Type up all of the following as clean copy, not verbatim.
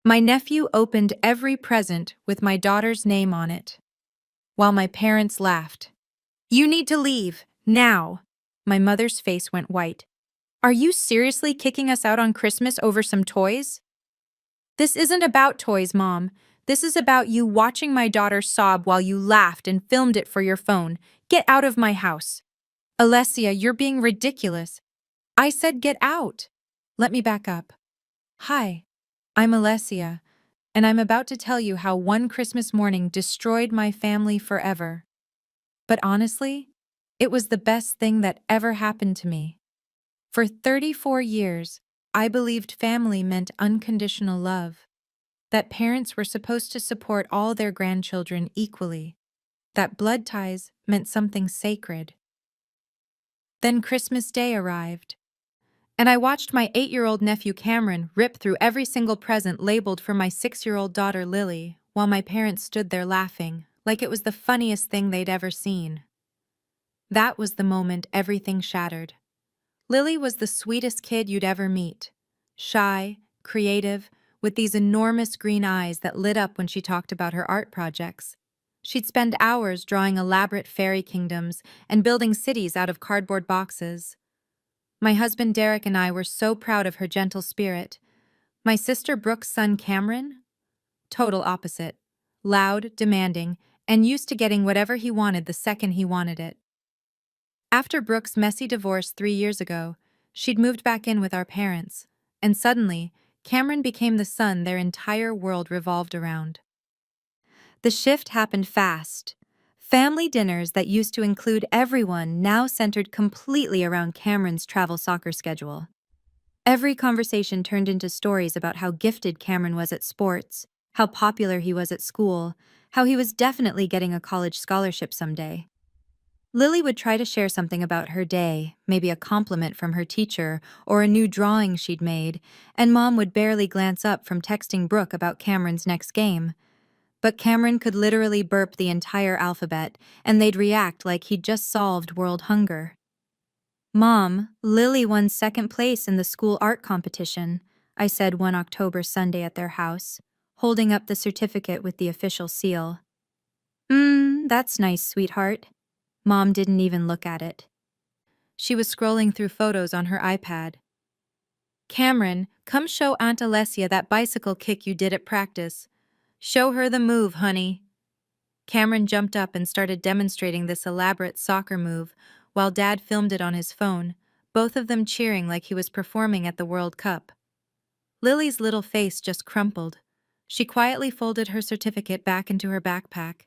My nephew opened every present with my daughter's name on it, while my parents laughed. "You need to leave, now." My mother's face went white. "Are you seriously kicking us out on Christmas over some toys?" "This isn't about toys, Mom. This is about you watching my daughter sob while you laughed and filmed it for your phone. Get out of my house." "Alessia, you're being ridiculous." "I said get out." Let me back up. "Hi, I'm Alessia, and I'm about to tell you how one Christmas morning destroyed my family forever. But honestly, it was the best thing that ever happened to me. For 34 years, I believed family meant unconditional love, that parents were supposed to support all their grandchildren equally, that blood ties meant something sacred. Then Christmas Day arrived, and I watched my 8-year-old nephew Cameron rip through every single present labeled for my 6-year-old daughter Lily, while my parents stood there laughing, like it was the funniest thing they'd ever seen. That was the moment everything shattered. Lily was the sweetest kid you'd ever meet. Shy, creative, with these enormous green eyes that lit up when she talked about her art projects. She'd spend hours drawing elaborate fairy kingdoms and building cities out of cardboard boxes. My husband Derek and I were so proud of her gentle spirit. My sister Brooke's son Cameron? Total opposite. Loud, demanding, and used to getting whatever he wanted the second he wanted it. After Brooke's messy divorce 3 years ago, she'd moved back in with our parents, and suddenly, Cameron became the son their entire world revolved around. The shift happened fast. Family dinners that used to include everyone now centered completely around Cameron's travel soccer schedule. Every conversation turned into stories about how gifted Cameron was at sports, how popular he was at school, how he was definitely getting a college scholarship someday. Lily would try to share something about her day, maybe a compliment from her teacher or a new drawing she'd made, and Mom would barely glance up from texting Brooke about Cameron's next game. But Cameron could literally burp the entire alphabet, and they'd react like he'd just solved world hunger. "Mom, Lily won second place in the school art competition," I said one October Sunday at their house, holding up the certificate with the official seal. That's nice, sweetheart." Mom didn't even look at it. She was scrolling through photos on her iPad. "Cameron, come show Aunt Alessia that bicycle kick you did at practice. Show her the move, honey." Cameron jumped up and started demonstrating this elaborate soccer move while Dad filmed it on his phone, both of them cheering like he was performing at the World Cup. Lily's little face just crumpled. She quietly folded her certificate back into her backpack,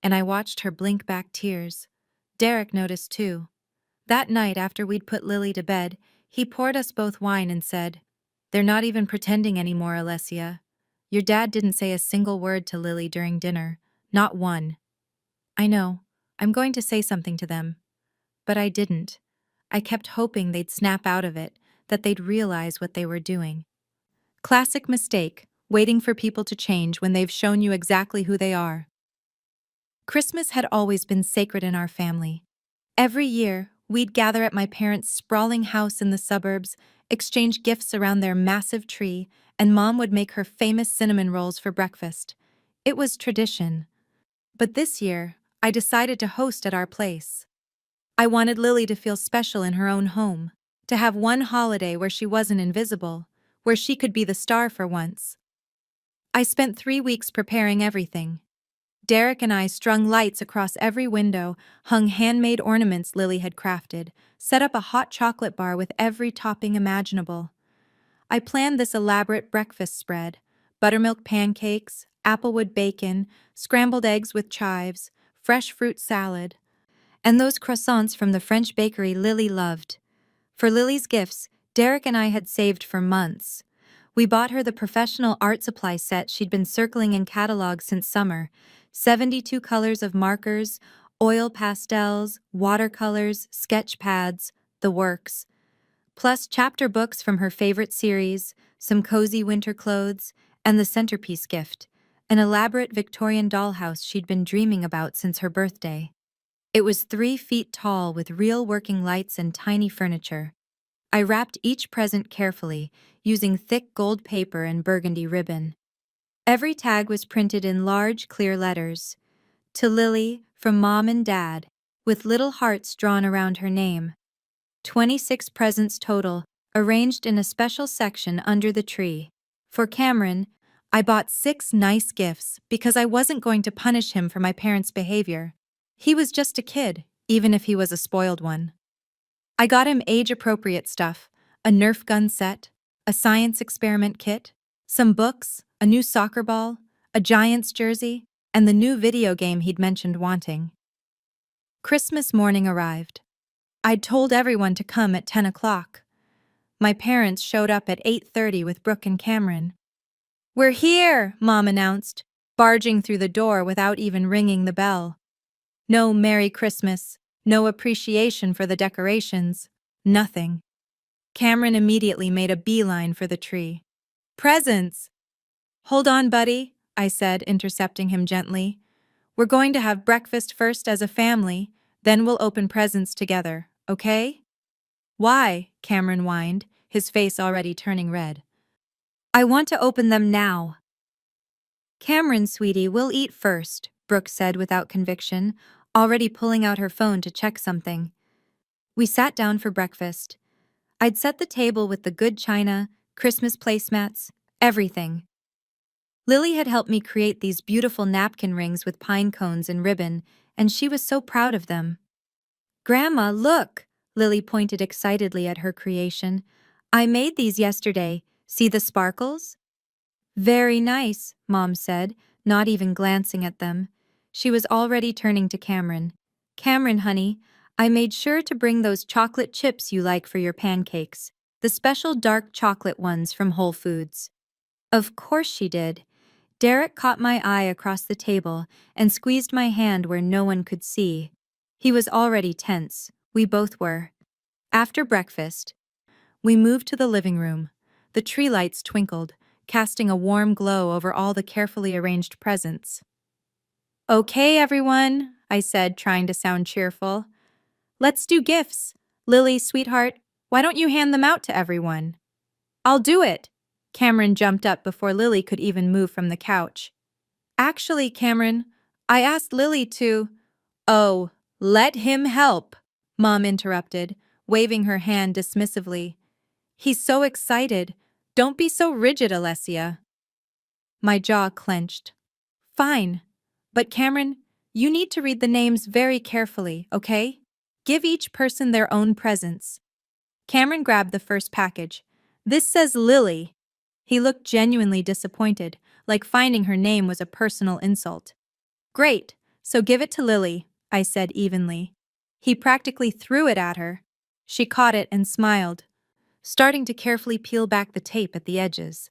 and I watched her blink back tears. Derek noticed too. That night after we'd put Lily to bed, he poured us both wine and said, "They're not even pretending anymore, Alessia. Your dad didn't say a single word to Lily during dinner. Not one." "I know. I'm going to say something to them." But I didn't. I kept hoping they'd snap out of it, that they'd realize what they were doing. Classic mistake, waiting for people to change when they've shown you exactly who they are. Christmas had always been sacred in our family. Every year, we'd gather at my parents' sprawling house in the suburbs, exchange gifts around their massive tree, and Mom would make her famous cinnamon rolls for breakfast. It was tradition. But this year, I decided to host at our place. I wanted Lily to feel special in her own home, to have one holiday where she wasn't invisible, where she could be the star for once. I spent 3 weeks preparing everything. Derek and I strung lights across every window, hung handmade ornaments Lily had crafted, set up a hot chocolate bar with every topping imaginable. I planned this elaborate breakfast spread: buttermilk pancakes, applewood bacon, scrambled eggs with chives, fresh fruit salad, and those croissants from the French bakery Lily loved. For Lily's gifts, Derek and I had saved for months. We bought her the professional art supply set she'd been circling in catalogs since summer: 72 colors of markers, oil pastels, watercolors, sketch pads, the works. Plus chapter books from her favorite series, some cozy winter clothes, and the centerpiece gift, an elaborate Victorian dollhouse she'd been dreaming about since her birthday. It was 3 feet tall with real working lights and tiny furniture. I wrapped each present carefully, using thick gold paper and burgundy ribbon. Every tag was printed in large, clear letters. To Lily, from Mom and Dad, with little hearts drawn around her name. 26 presents total, arranged in a special section under the tree. For Cameron, I bought 6 nice gifts because I wasn't going to punish him for my parents' behavior. He was just a kid, even if he was a spoiled one. I got him age-appropriate stuff, a Nerf gun set, a science experiment kit, some books, a new soccer ball, a Giants jersey, and the new video game he'd mentioned wanting. Christmas morning arrived. I'd told everyone to come at 10 o'clock. My parents showed up at 8:30 with Brooke and Cameron. "We're here," Mom announced, barging through the door without even ringing the bell. No Merry Christmas, no appreciation for the decorations, nothing. Cameron immediately made a beeline for the tree. "Presents!" "Hold on, buddy," I said, intercepting him gently. "We're going to have breakfast first as a family, then we'll open presents together, okay?" "Why?" Cameron whined, his face already turning red. "I want to open them now." "Cameron, sweetie, we'll eat first," Brooke said without conviction, already pulling out her phone to check something. We sat down for breakfast. I'd set the table with the good china, Christmas placemats, everything. Lily had helped me create these beautiful napkin rings with pine cones and ribbon, and she was so proud of them. "Grandma, look!" Lily pointed excitedly at her creation. "I made these yesterday. See the sparkles?" "Very nice," Mom said, not even glancing at them. She was already turning to Cameron. "Cameron, honey, I made sure to bring those chocolate chips you like for your pancakes, the special dark chocolate ones from Whole Foods." Of course she did. Derek caught my eye across the table and squeezed my hand where no one could see. He was already tense. We both were. After breakfast, we moved to the living room. The tree lights twinkled, casting a warm glow over all the carefully arranged presents. "Okay, everyone," I said, trying to sound cheerful. "Let's do gifts. Lily, sweetheart, why don't you hand them out to everyone?" "I'll do it." Cameron jumped up before Lily could even move from the couch. "Actually, Cameron, I asked Lily to—" "Oh, let him help," Mom interrupted, waving her hand dismissively. "He's so excited. Don't be so rigid, Alessia." My jaw clenched. "Fine. But Cameron, you need to read the names very carefully, okay? Give each person their own presents." Cameron grabbed the first package. "This says Lily." He looked genuinely disappointed, like finding her name was a personal insult. "Great, so give it to Lily," I said evenly. He practically threw it at her. She caught it and smiled, starting to carefully peel back the tape at the edges.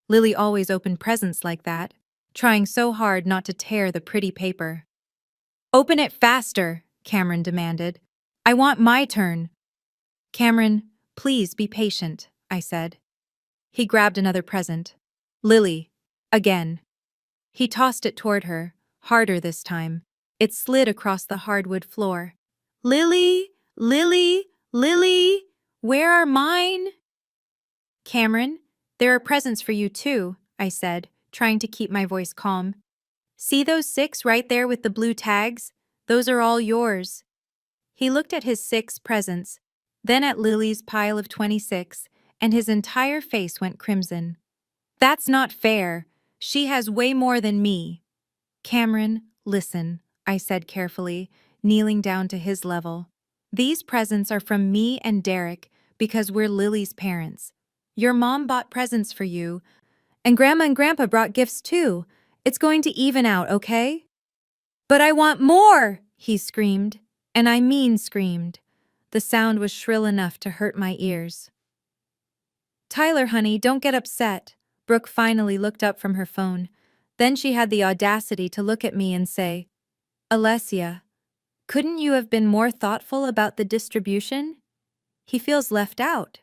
Lily always opened presents like that, trying so hard not to tear the pretty paper. "Open it faster," Cameron demanded. "I want my turn." "Cameron, please be patient," I said. He grabbed another present. "Lily." Again. He tossed it toward her, harder this time. It slid across the hardwood floor. "Lily, Lily, Lily, where are mine?" "Cameron, there are presents for you too," I said, trying to keep my voice calm. "See those 6 right there with the blue tags? Those are all yours." He looked at his 6 presents, then at Lily's pile of 26, and his entire face went crimson. "That's not fair. She has way more than me." "Cameron, listen," I said carefully, kneeling down to his level. "These presents are from me and Derek because we're Lily's parents. Your mom bought presents for you, and Grandma and Grandpa brought gifts too. It's going to even out, okay?" "But I want more!" he screamed, and I mean screamed. The sound was shrill enough to hurt my ears. "Tyler, honey, don't get upset." Brooke finally looked up from her phone. Then she had the audacity to look at me and say, "Alessia, couldn't you have been more thoughtful about the distribution? He feels left out."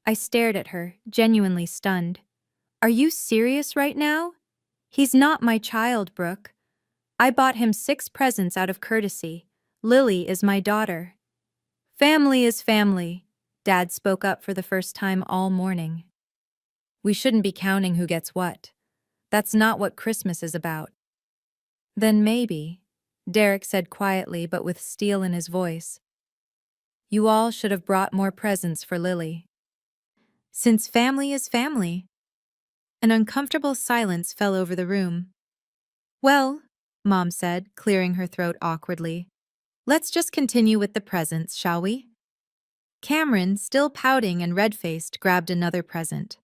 I stared at her, genuinely stunned. "Are you serious right now? He's not my child, Brooke. I bought him 6 presents out of courtesy. Lily is my daughter." "Family is family," Dad spoke up for the first time all morning. "We shouldn't be counting who gets what. That's not what Christmas is about. Then maybe, Derek said quietly but with steel in his voice, you all should have brought more presents for Lily. Since family is family. An uncomfortable silence fell over the room. Well, Mom said, clearing her throat awkwardly, let's just continue with the presents, shall we? Cameron, still pouting and red-faced, grabbed another present.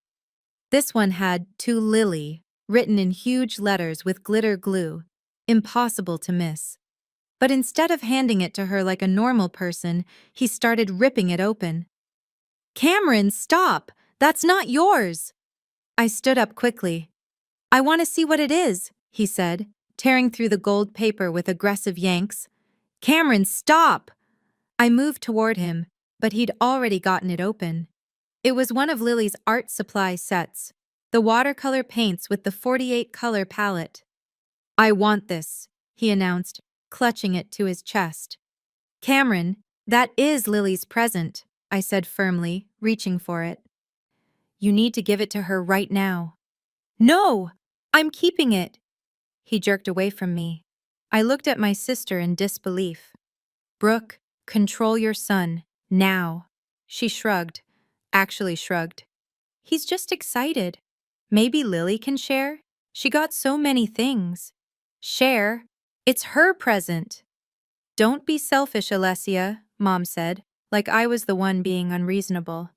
This one had "To Lily" written in huge letters with glitter glue, impossible to miss. But instead of handing it to her like a normal person, he started ripping it open. Cameron, stop! That's not yours! I stood up quickly. I want to see what it is, he said, tearing through the gold paper with aggressive yanks. Cameron, stop! I moved toward him, but he'd already gotten it open. It was one of Lily's art supply sets, the watercolor paints with the 48-color palette. I want this, he announced, clutching it to his chest. Cameron, that is Lily's present, I said firmly, reaching for it. You need to give it to her right now. No! I'm keeping it! He jerked away from me. I looked at my sister in disbelief. Brooke, control your son, now. She shrugged. Actually shrugged. He's just excited. Maybe Lily can share? She got so many things. Share? It's her present. Don't be selfish, Alessia, Mom said, like I was the one being unreasonable.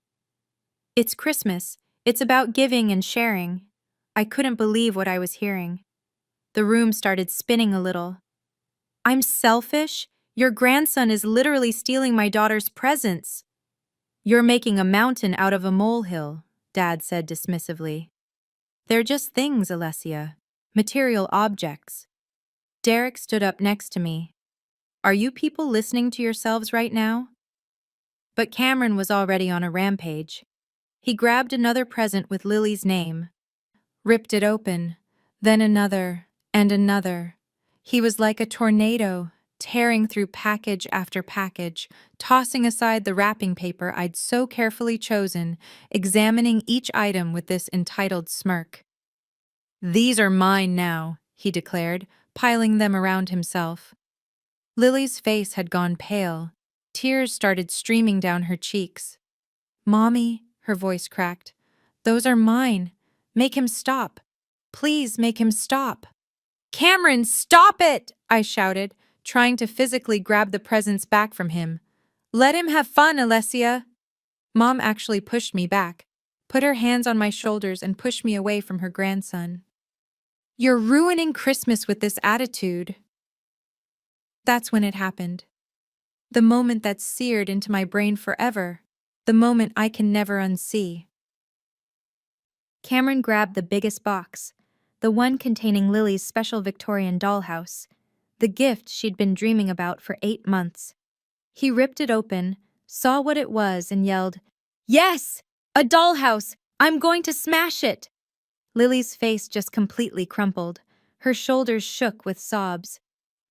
It's Christmas. It's about giving and sharing. I couldn't believe what I was hearing. The room started spinning a little. I'm selfish? Your grandson is literally stealing my daughter's presents. You're making a mountain out of a molehill, Dad said dismissively. They're just things, Alessia. Material objects. Derek stood up next to me. Are you people listening to yourselves right now? But Cameron was already on a rampage. He grabbed another present with Lily's name, ripped it open, then another, and another. He was like a tornado, tearing through package after package, tossing aside the wrapping paper I'd so carefully chosen, examining each item with this entitled smirk. These are mine now, he declared, piling them around himself. Lily's face had gone pale. Tears started streaming down her cheeks. Mommy, her voice cracked, those are mine. Make him stop. Please make him stop. Cameron, stop it! I shouted, trying to physically grab the presents back from him. Let him have fun, Alessia. Mom actually pushed me back, put her hands on my shoulders and pushed me away from her grandson. You're ruining Christmas with this attitude. That's when it happened. The moment that's seared into my brain forever. The moment I can never unsee. Cameron grabbed the biggest box, the one containing Lily's special Victorian dollhouse, the gift she'd been dreaming about for 8 months. He ripped it open, saw what it was, and yelled, Yes! A dollhouse! I'm going to smash it! Lily's face just completely crumpled. Her shoulders shook with sobs.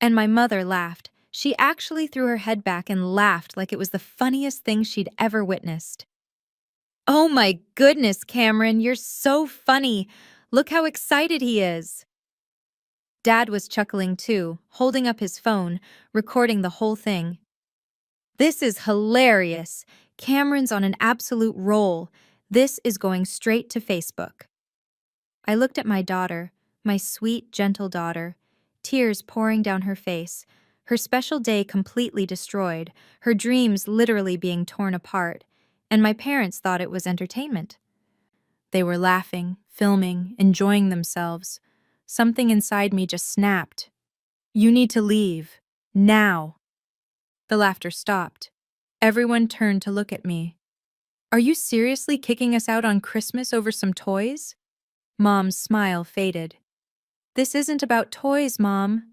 And my mother laughed. She actually threw her head back and laughed like it was the funniest thing she'd ever witnessed. Oh my goodness, Cameron, you're so funny. Look how excited he is. Dad was chuckling too, holding up his phone, recording the whole thing. This is hilarious. Cameron's on an absolute roll. This is going straight to Facebook. I looked at my daughter, my sweet, gentle daughter, tears pouring down her face, her special day completely destroyed, her dreams literally being torn apart, and my parents thought it was entertainment. They were laughing, filming, enjoying themselves. Something inside me just snapped. You need to leave. Now. The laughter stopped. Everyone turned to look at me. Are you seriously kicking us out on Christmas over some toys? Mom's smile faded. This isn't about toys, Mom.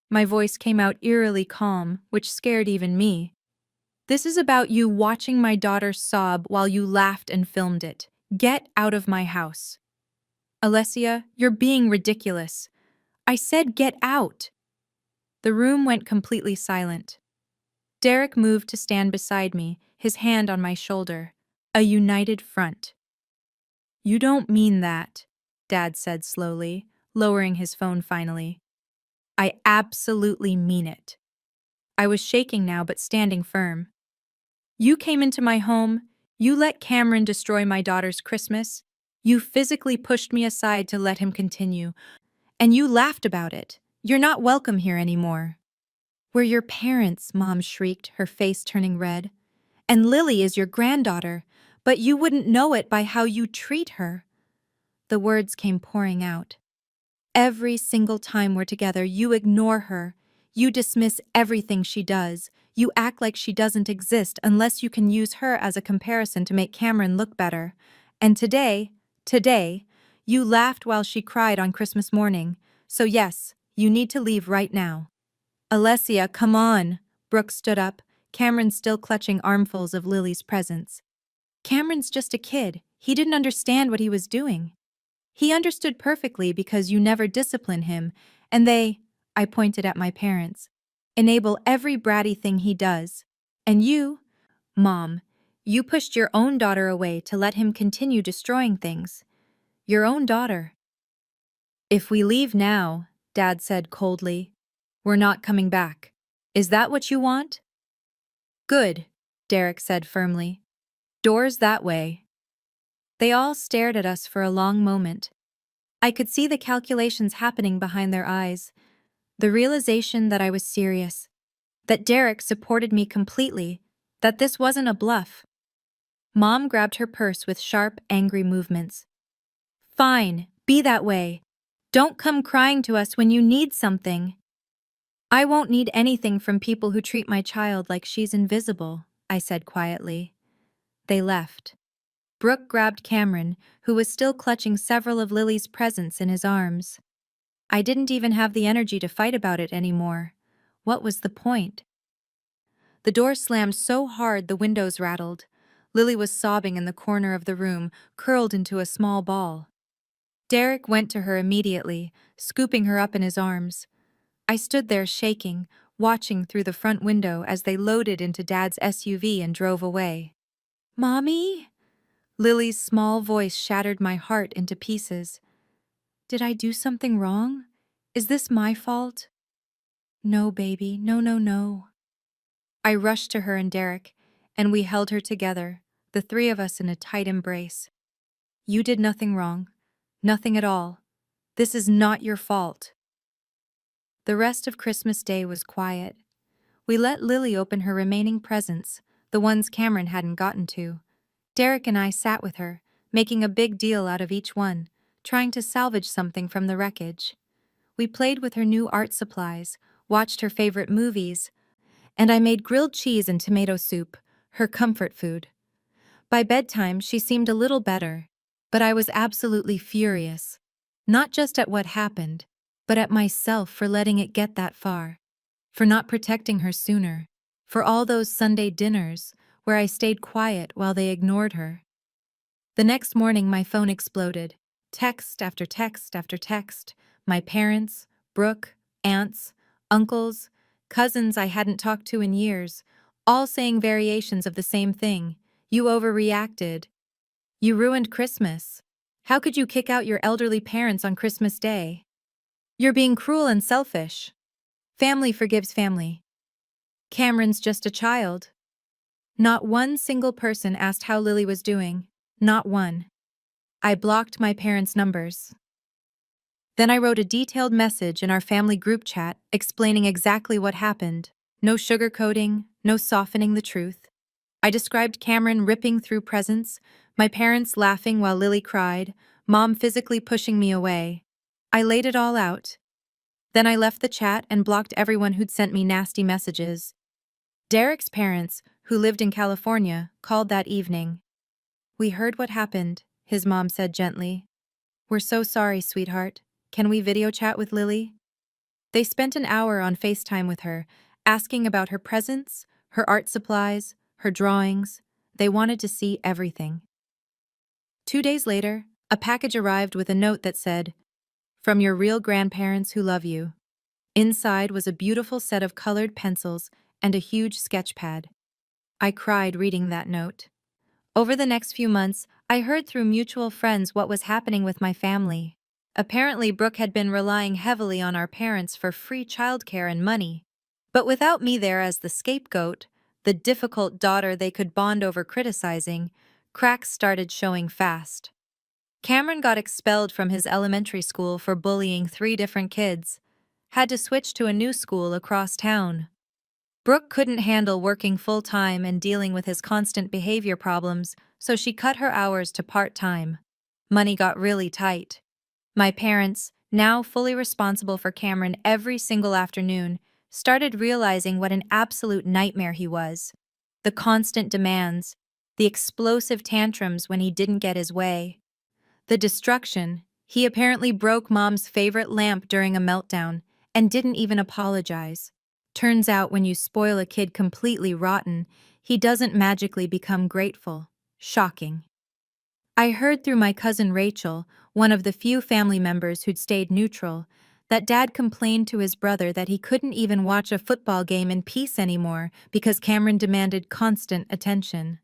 My voice came out eerily calm, which scared even me. This is about you watching my daughter sob while you laughed and filmed it. Get out of my house. Alessia, you're being ridiculous. I said get out. The room went completely silent. Derek moved to stand beside me, his hand on my shoulder. A united front. You don't mean that, Dad said slowly, lowering his phone finally. I absolutely mean it. I was shaking now but standing firm. You came into my home, you let Cameron destroy my daughter's Christmas, you physically pushed me aside to let him continue, and you laughed about it. You're not welcome here anymore. We're your parents, Mom shrieked, her face turning red. And Lily is your granddaughter, but you wouldn't know it by how you treat her. The words came pouring out. Every single time we're together, you ignore her. You dismiss everything she does. You act like she doesn't exist unless you can use her as a comparison to make Cameron look better. And today, you laughed while she cried on Christmas morning. So yes, you need to leave right now. Alessia, come on. Brooke stood up, Cameron still clutching armfuls of Lily's presents. Cameron's just a kid. He didn't understand what he was doing. He understood perfectly because you never discipline him, and I pointed at my parents, enable every bratty thing he does. And you, Mom, you pushed your own daughter away to let him continue destroying things. Your own daughter. If we leave now, Dad said coldly, we're not coming back. Is that what you want? Good, Derek said firmly. Doors that way. They all stared at us for a long moment. I could see the calculations happening behind their eyes, the realization that I was serious, that Derek supported me completely, that this wasn't a bluff. Mom grabbed her purse with sharp, angry movements. Fine, be that way. Don't come crying to us when you need something. I won't need anything from people who treat my child like she's invisible, I said quietly. They left. Brooke grabbed Cameron, who was still clutching several of Lily's presents in his arms. I didn't even have the energy to fight about it anymore. What was the point? The door slammed so hard the windows rattled. Lily was sobbing in the corner of the room, curled into a small ball. Derek went to her immediately, scooping her up in his arms. I stood there shaking, watching through the front window as they loaded into Dad's SUV and drove away. Mommy? Lily's small voice shattered my heart into pieces. Did I do something wrong? Is this my fault? No, baby, no, no, no. I rushed to her and Derek, and we held her together, the three of us in a tight embrace. You did nothing wrong. Nothing at all. This is not your fault. The rest of Christmas Day was quiet. We let Lily open her remaining presents, the ones Cameron hadn't gotten to. Derek and I sat with her, making a big deal out of each one, trying to salvage something from the wreckage. We played with her new art supplies, watched her favorite movies, and I made grilled cheese and tomato soup, her comfort food. By bedtime, she seemed a little better, but I was absolutely furious. Not just at what happened, but at myself for letting it get that far, for not protecting her sooner, for all those Sunday dinners where I stayed quiet while they ignored her. The next morning, my phone exploded. Text after text after text. My parents, Brooke, aunts, uncles, cousins I hadn't talked to in years, all saying variations of the same thing. You overreacted. You ruined Christmas. How could you kick out your elderly parents on Christmas Day? You're being cruel and selfish. Family forgives family. Cameron's just a child. Not one single person asked how Lily was doing. Not one. I blocked my parents' numbers. Then I wrote a detailed message in our family group chat explaining exactly what happened. No sugarcoating, no softening the truth. I described Cameron ripping through presents, my parents laughing while Lily cried, Mom physically pushing me away. I laid it all out. Then I left the chat and blocked everyone who'd sent me nasty messages. Derek's parents, who lived in California, called that evening. We heard what happened, his mom said gently. We're so sorry, sweetheart. Can we video chat with Lily? They spent an hour on FaceTime with her, asking about her presents, her art supplies, her drawings. They wanted to see everything. 2 days later, a package arrived with a note that said, "From your real grandparents who love you." Inside was a beautiful set of colored pencils and a huge sketch pad. I cried reading that note. Over the next few months, I heard through mutual friends what was happening with my family. Apparently, Brooke had been relying heavily on our parents for free childcare and money. But without me there as the scapegoat, the difficult daughter they could bond over criticizing, cracks started showing fast. Cameron got expelled from his elementary school for bullying 3 different kids, had to switch to a new school across town. Brooke couldn't handle working full-time and dealing with his constant behavior problems, so she cut her hours to part-time. Money got really tight. My parents, now fully responsible for Cameron every single afternoon, started realizing what an absolute nightmare he was. The constant demands, the explosive tantrums when he didn't get his way. The destruction. He apparently broke Mom's favorite lamp during a meltdown and didn't even apologize. Turns out when you spoil a kid completely rotten, he doesn't magically become grateful. Shocking. I heard through my cousin Rachel, one of the few family members who'd stayed neutral, that Dad complained to his brother that he couldn't even watch a football game in peace anymore because Cameron demanded constant attention.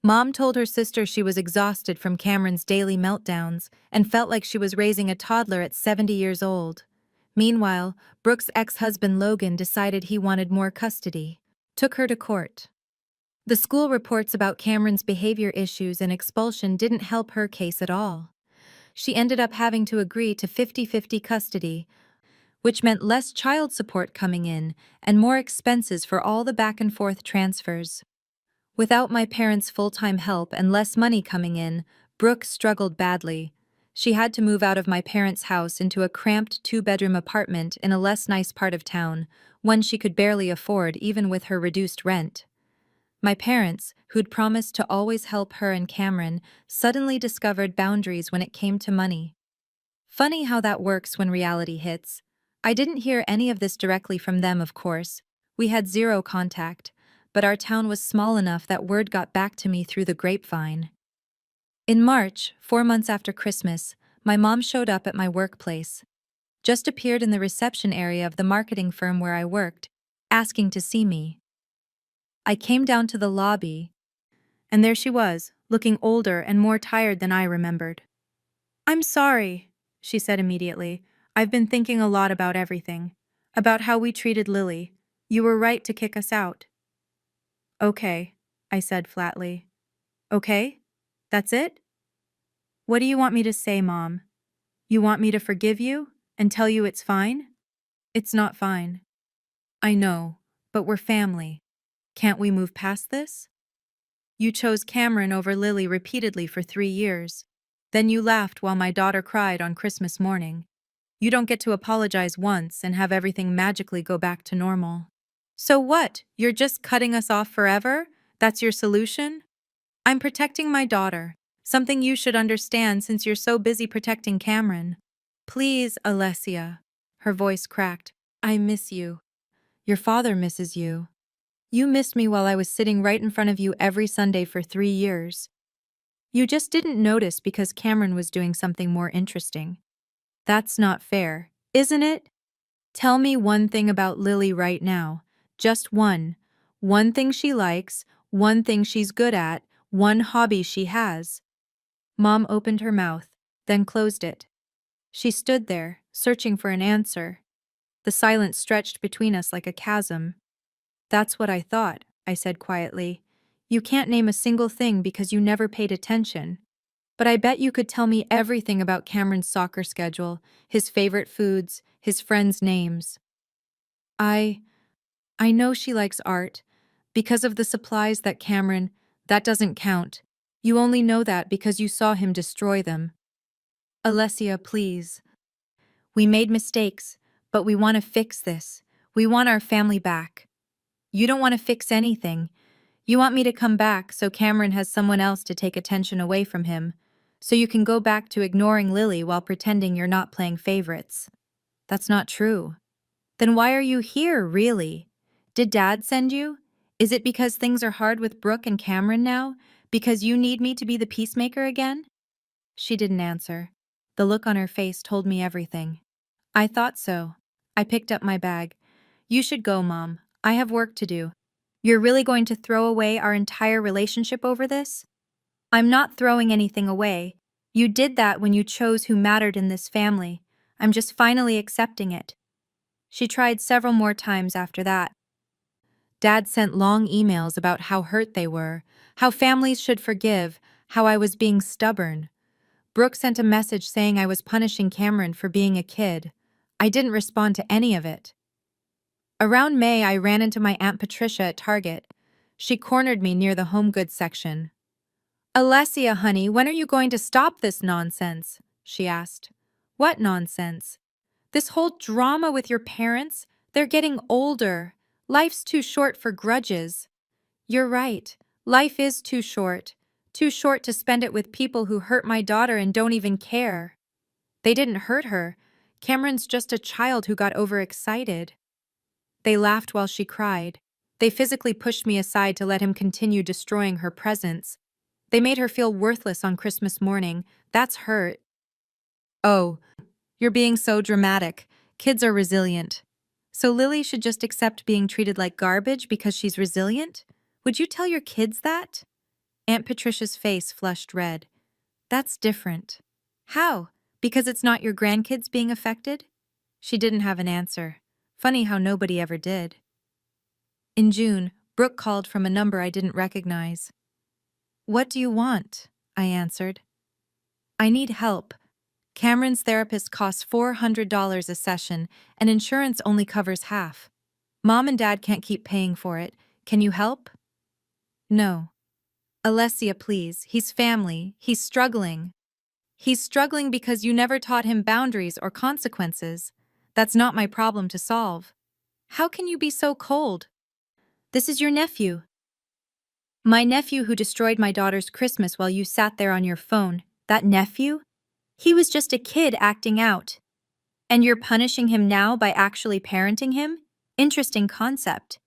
Mom told her sister she was exhausted from Cameron's daily meltdowns and felt like she was raising a toddler at 70 years old. Meanwhile, Brooke's ex-husband Logan decided he wanted more custody, took her to court. The school reports about Cameron's behavior issues and expulsion didn't help her case at all. She ended up having to agree to 50-50 custody, which meant less child support coming in and more expenses for all the back-and-forth transfers. Without my parents' full-time help and less money coming in, Brooke struggled badly. She had to move out of my parents' house into a cramped 2-bedroom apartment in a less nice part of town, one she could barely afford even with her reduced rent. My parents, who'd promised to always help her and Cameron, suddenly discovered boundaries when it came to money. Funny how that works when reality hits. I didn't hear any of this directly from them, of course. We had zero contact, but our town was small enough that word got back to me through the grapevine. In March, 4 months after Christmas, my mom showed up at my workplace. Just appeared in the reception area of the marketing firm where I worked, asking to see me. I came down to the lobby, and there she was, looking older and more tired than I remembered. "I'm sorry," she said immediately. "I've been thinking a lot about everything. About how we treated Lily. You were right to kick us out." "Okay," I said flatly. "Okay? That's it? What do you want me to say, Mom? You want me to forgive you and tell you it's fine?" "It's not fine. I know, but we're family. Can't we move past this? You chose Cameron over Lily repeatedly for 3 years. Then you laughed while my daughter cried on Christmas morning. You don't get to apologize once and have everything magically go back to normal. So what? You're just cutting us off forever? That's your solution? I'm protecting my daughter, something you should understand since you're so busy protecting Cameron. Please, Alessia. Her voice cracked. I miss you. Your father misses you. You missed me while I was sitting right in front of you every Sunday for 3 years. You just didn't notice because Cameron was doing something more interesting. That's not fair, isn't it? Tell me one thing about Lily right now. Just one. One thing she likes, one thing she's good at, one hobby she has. Mom opened her mouth, then closed it. She stood there, searching for an answer. The silence stretched between us like a chasm. That's what I thought, I said quietly. You can't name a single thing because you never paid attention. But I bet you could tell me everything about Cameron's soccer schedule, his favorite foods, his friends' names. I know she likes art. Because of the supplies that that doesn't count. You only know that because you saw him destroy them. Alessia, please. We made mistakes, but we want to fix this. We want our family back. You don't want to fix anything. You want me to come back so Cameron has someone else to take attention away from him, so you can go back to ignoring Lily while pretending you're not playing favorites. That's not true. Then why are you here, really? Did Dad send you? Is it because things are hard with Brooke and Cameron now? Because you need me to be the peacemaker again? She didn't answer. The look on her face told me everything. I thought so. I picked up my bag. You should go, Mom. I have work to do. You're really going to throw away our entire relationship over this? I'm not throwing anything away. You did that when you chose who mattered in this family. I'm just finally accepting it. She tried several more times after that. Dad sent long emails about how hurt they were, how families should forgive, how I was being stubborn. Brooke sent a message saying I was punishing Cameron for being a kid. I didn't respond to any of it. Around May, I ran into my Aunt Patricia at Target. She cornered me near the home goods section. "Alessia, honey, when are you going to stop this nonsense?" she asked. "What nonsense?" "This whole drama with your parents? They're getting older. Life's too short for grudges." "You're right. Life is too short. Too short to spend it with people who hurt my daughter and don't even care." "They didn't hurt her. Cameron's just a child who got overexcited." They laughed while she cried. They physically pushed me aside to let him continue destroying her presents. They made her feel worthless on Christmas morning. That's hurt. "Oh, you're being so dramatic. Kids are resilient." "So Lily should just accept being treated like garbage because she's resilient? Would you tell your kids that?" Aunt Patricia's face flushed red. "That's different." "How? Because it's not your grandkids being affected?" She didn't have an answer. Funny how nobody ever did. In June, Brooke called from a number I didn't recognize. "What do you want?" I answered. "I need help. Cameron's therapist costs $400 a session, and insurance only covers half. Mom and Dad can't keep paying for it. Can you help?" "No." "Alessia, please. He's family. He's struggling." "He's struggling because you never taught him boundaries or consequences. That's not my problem to solve." "How can you be so cold?" "This is your nephew." "My nephew who destroyed my daughter's Christmas while you sat there on your phone. That nephew? He was just a kid acting out. And you're punishing him now by actually parenting him? Interesting concept."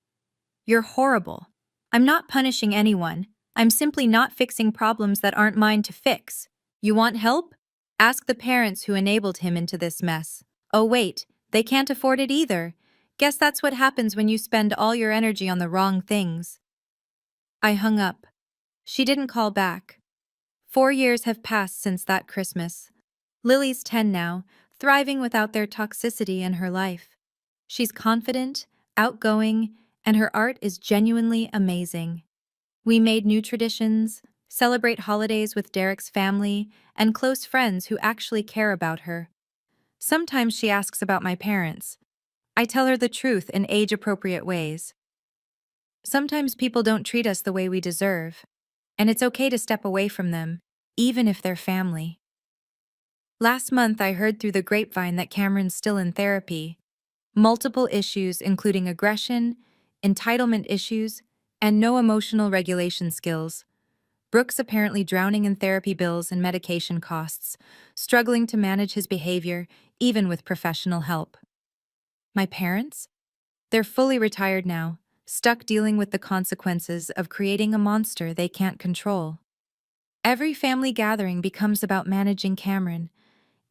"You're horrible." "I'm not punishing anyone. I'm simply not fixing problems that aren't mine to fix." "You want help? Ask the parents who enabled him into this mess." "Oh wait, they can't afford it either. Guess that's what happens when you spend all your energy on the wrong things." I hung up. She didn't call back. 4 years have passed since that Christmas. Lily's 10 now, thriving without their toxicity in her life. She's confident, outgoing, and her art is genuinely amazing. We made new traditions, celebrate holidays with Derek's family, and close friends who actually care about her. Sometimes she asks about my parents. I tell her the truth in age-appropriate ways. Sometimes people don't treat us the way we deserve, and it's okay to step away from them, even if they're family. Last month I heard through the grapevine that Cameron's still in therapy. Multiple issues including aggression, entitlement issues, and no emotional regulation skills. Brooke's apparently drowning in therapy bills and medication costs, struggling to manage his behavior even with professional help. My parents? They're fully retired now, stuck dealing with the consequences of creating a monster they can't control. Every family gathering becomes about managing Cameron.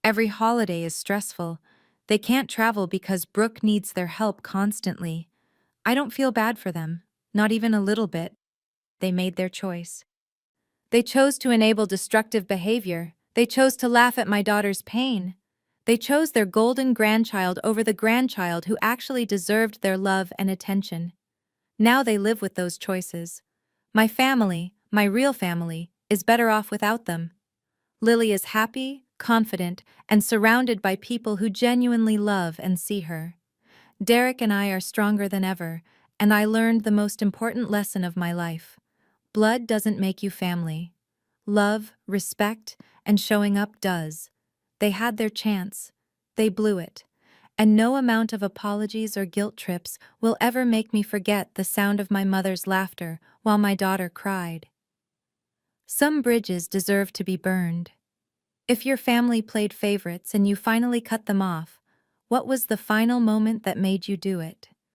Every holiday is stressful. They can't travel because Brooke needs their help constantly. I don't feel bad for them, not even a little bit. They made their choice. They chose to enable destructive behavior. They chose to laugh at my daughter's pain. They chose their golden grandchild over the grandchild who actually deserved their love and attention. Now they live with those choices. My family, my real family, is better off without them. Lily is happy, confident, and surrounded by people who genuinely love and see her. Derek and I are stronger than ever, and I learned the most important lesson of my life. Blood doesn't make you family. Love, respect, and showing up does. They had their chance. They blew it. And no amount of apologies or guilt trips will ever make me forget the sound of my mother's laughter while my daughter cried. Some bridges deserve to be burned. If your family played favorites and you finally cut them off, what was the final moment that made you do it?